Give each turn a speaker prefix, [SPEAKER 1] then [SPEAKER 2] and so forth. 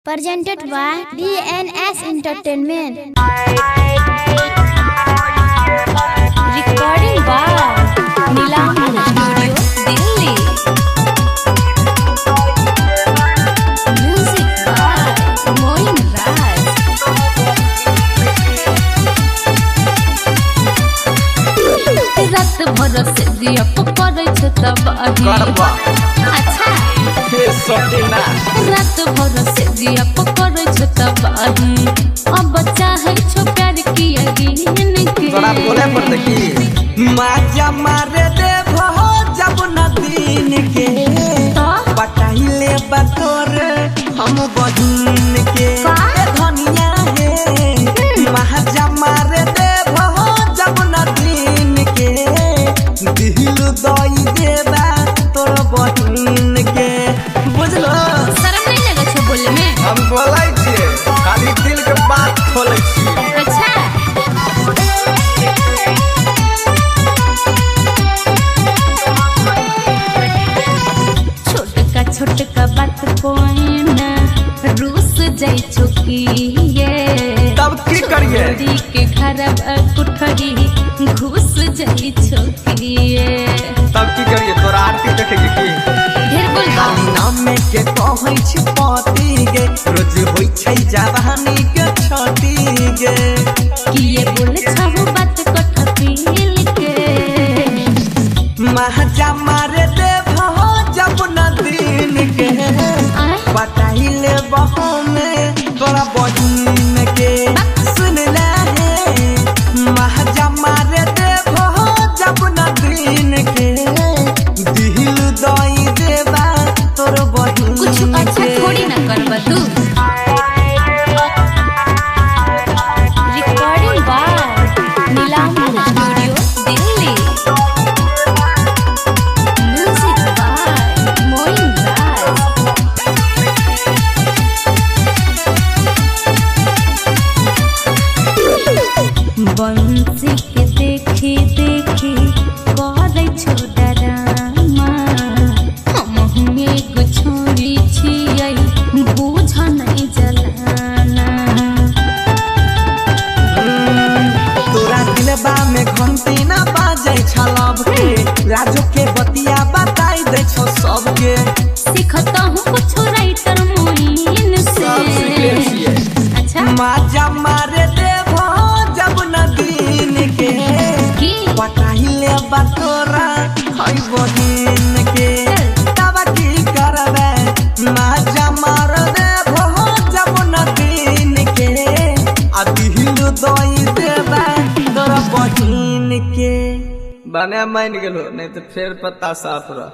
[SPEAKER 1] Presented by DNS Entertainment. Recording by Nilamar Studio, Delhi. Music by Moin Raj. रात भर से दिया पकड़े छ तबाही। अच्छा रात भर से दिया पकड़े छ तबाही। अब चाहे छो प्यार किया गिन के
[SPEAKER 2] तोरा बोले पड़ते की माजा मारे दे भो जब न दिन के बताइले बतोर हम बहिन के धनिया है माजा मारे दे भो जब न दिन के दिल दई देबा तोर बहिन के बुझलो।
[SPEAKER 1] शर्म नहीं लगे छो बोले में?
[SPEAKER 2] हम बोलै छियै खाली दिल के बात खोलै छियै।
[SPEAKER 1] अच्छा छोटका बात कोई ना रूस जाई छोकी ये
[SPEAKER 2] तब की करिए
[SPEAKER 1] के घर कुठरी घुस जाई छोकी ये
[SPEAKER 2] तब की करिए तोरा आरती देखे की
[SPEAKER 1] ढेर बोल
[SPEAKER 2] नाम में के कहै छी पति गे रोज होई छै जवानी के छटी गे
[SPEAKER 1] कि ये बोल छहु बात कठपिल के
[SPEAKER 2] महजा मारे दे भो जब न दिन के बताइले बहो में तोरा बहिन के सुन ले महजा मारे दे भो जब न दिन के दिल दई देबा तोर बहिन
[SPEAKER 1] कुछ अच्छा थोड़ी ना करबा तू। Recording by Nilambar studio Delhi. Music by Moin Raj. बंसी के देखी देखी करे छो डरामा हम हुए को छोड़ी छियै बुझ नहीं जलाना।
[SPEAKER 2] तोरा दिलबा में घंटी ना बाजै छलब के राजू के बतिया बताई दे छो सबके
[SPEAKER 1] सिखता हूँ कुछ राइटर मोइन से। अच्छा
[SPEAKER 2] माजा मारे दे भो जब न दिन के बताइले बतोरा हई बहिन के तब की करबे माजा मार दे भो जब न दिन के आ दिल दई देबा तोरा बहिन के बने मान गेलो नहीं तो फेर पत्ता साफ रह।